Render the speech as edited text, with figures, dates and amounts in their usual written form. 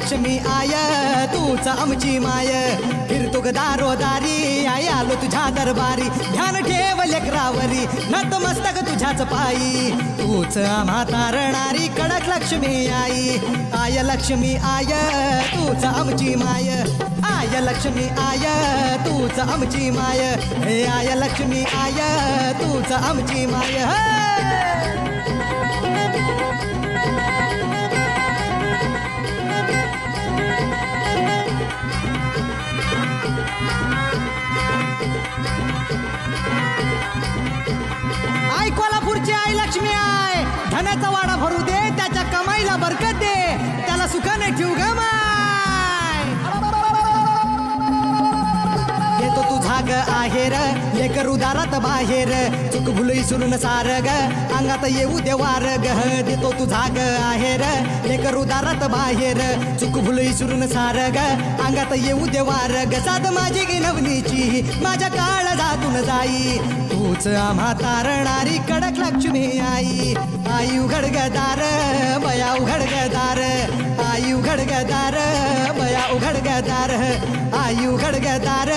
Lakshmi I तूच आमची माय फिरतो ग दारोदारी आई आलो तुझ्या दरबारी ध्यान ठेव लेकरावरी नतमस्तक तुझ्याच पायी तूच आम्हा तारणारी कडक लक्ष्मी आई आय लक्ष्मी आय तूच आमची माय आय लक्ष्मी आय तूच आमची माय हे आय लक्ष्मी आय तूच आमची माय आई कोल्हापूरची आई लक्ष्मी आय धनाचा वाडा भरू दे त्याच्या कमाईला बरकत दे त्याला सुखाने ठेवू ग माय येतो तुझा ग आहेर लेकर उदारात बाहेर चुक भूल विसरून सार ग अंगात येऊ दे वार ग देतो तुझा ग आहेर लेकर उदारात बाहेर चुक भूल विसरून सार ग अंगात येऊ दे वार ग साध माझी गिनवणीची माझ्या काळ जातून जाई तूच आम्हा तारणारी कडक लक्ष्मी आई आई उघड ग दार बया उघड ग दार आई उघड ग दार बया उघड ग दार आई उघड ग दार